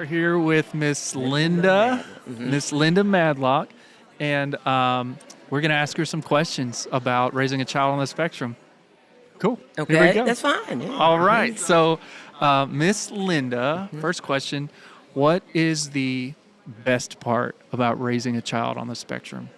We're here with Miss Linda, Miss Linda Madlock, and we're going to ask her some questions about raising a child on the spectrum. Cool. Here we Okay, go. that's fine. Yeah. All right. So, Miss Linda, first question: what is the best part about raising a child on the spectrum?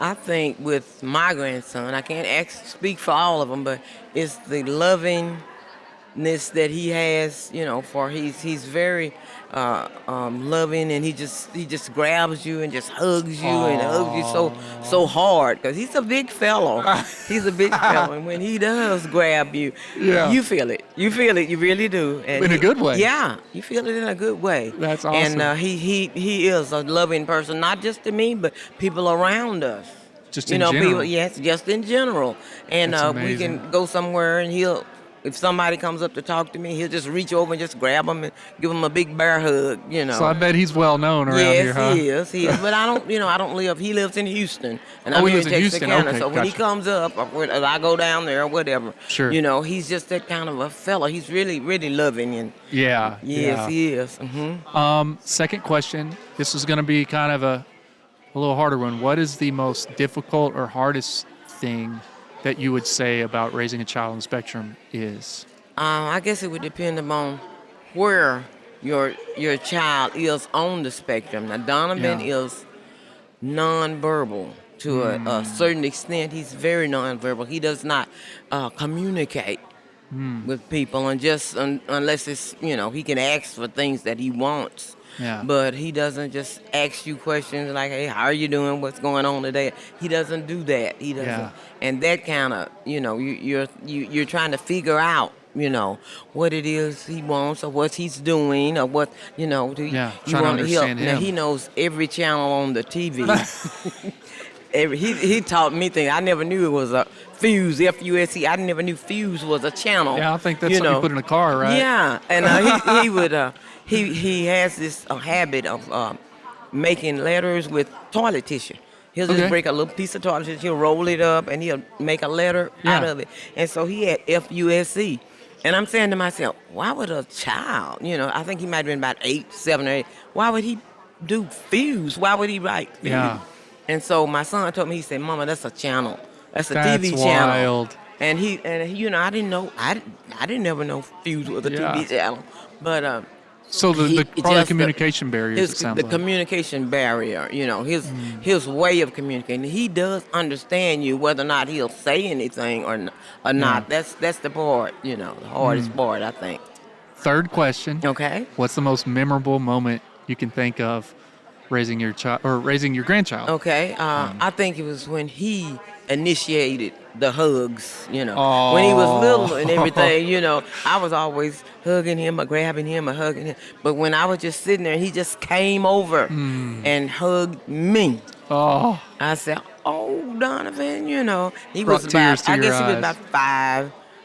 I think with my grandson, I can't speak for all of them, but it's the lovingness that he has. For he's very loving, and he just grabs you and just hugs you and hugs you so hard because he's a big fellow. He's a big fellow, and when he does grab you, Yeah. you feel it. You feel it. You really do. And In a good way. Yeah, you feel it in a good way. That's awesome. And he is a loving person, not just to me, but people around us. Just in general. People, yes, just in general. And That's we amazing. can go somewhere, and if somebody comes up to talk to me, he'll just reach over and just grab them and give them a big bear hug. So I bet he's well known around here, huh? Yes, he is. But I don't live. He lives in Houston, and Oh, I'm he here lives in in Texarkana. Houston. Okay, So when he gotcha. comes up, or when I go down there or whatever, Sure. he's just that kind of a fella. He's really, really loving, and Yeah. yes, yeah. he is. Second question. This is going to be kind of a little harder one. What is the most difficult or hardest thing that you would say about raising a child on the spectrum is? I guess it would depend upon where your child is on the spectrum. Now, Donovan Yeah. is nonverbal to a certain extent. He's very nonverbal. He does not communicate with people, and unless it's he can ask for things that he wants. Yeah. But he doesn't just ask you questions like, "Hey, how are you doing? What's going on today?" He doesn't do that. He doesn't, Yeah. and that kind of you're trying to figure out what it is he wants or what he's doing or what do you, Yeah, you trying to want understand Now him. he knows every channel on the TV. He taught me things. I never knew it was a Fuse, F-U-S-E. I never knew Fuse was a channel. Yeah, I think that's something you put in a car, right? Yeah, and he would he has this habit of making letters with toilet tissue. He'll just Okay. break a little piece of toilet tissue, he'll roll it up, and he'll make a letter out Yeah. of it. And so he had F-U-S-E. And I'm saying to myself, why would a child, I think he might have been about 7 or 8, why would he do Fuse? Why would he write Fuse? Yeah. And so my son told me, he said, "Mama, that's a channel. That's a That's TV channel." wild. And I didn't know, I didn't never know Fuse was a Yeah. TV channel. But So He- probably just communication barriers, it sounds the like. communication barrier, his way of communicating. He does understand you, whether or not he'll say anything or not. That's the part, the hardest part, I think. Third question. Okay. What's the most memorable moment you can think of raising your child or raising your grandchild? Okay. I think it was when he initiated the hugs, Oh. when he was little and everything, I was always hugging him or grabbing him or hugging him. But when I was just sitting there, he just came over and hugged me. Oh, I said, "Oh, Donovan, he Brought was tears about, to I your guess he was eyes. about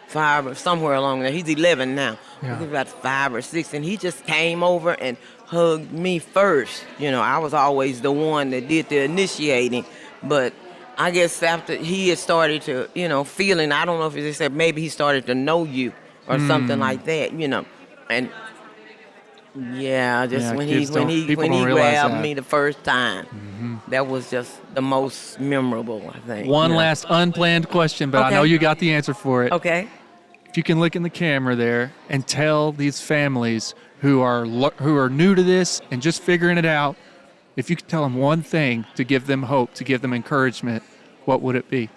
five or somewhere along there. He's 11 now. Yeah. He was about 5 or 6, and he just came over and hugged me first. I was always the one that did the initiating, but I guess after he had started to, feeling, I don't know if they said maybe he started to know you or something like that, and yeah, just Yeah, when kids he when don't- he people when don't he realize grabbed that. me the first time, that was just the most memorable, I think. one last unplanned question, but I Okay. know you got the answer for it. Okay. If you can look in the camera there and tell these families who are new to this and just figuring it out, if you could tell them one thing to give them hope, to give them encouragement, what would it be?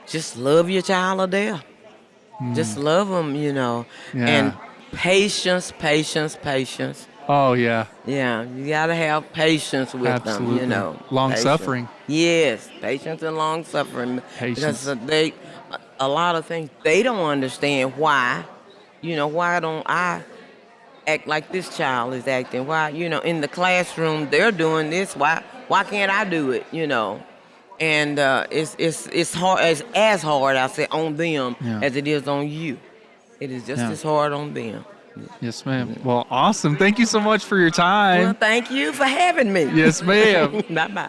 Just love your child to death. Just love them, Yeah. and patience, patience, patience. Oh, yeah. Yeah, you gotta have patience with Absolutely. them, Long Patience. suffering. Yes, patience and long suffering. Patience. Because a lot of things they don't understand why. Why don't I act like this child is acting? Why, in the classroom they're doing this. Why can't I do it? And it's hard as hard, I say, on them Yeah. as it is on you. It is just Yeah. as hard on them. Yes, ma'am. Well, awesome. Thank you so much for your time. Well, thank you for having me. Yes, ma'am. Bye bye.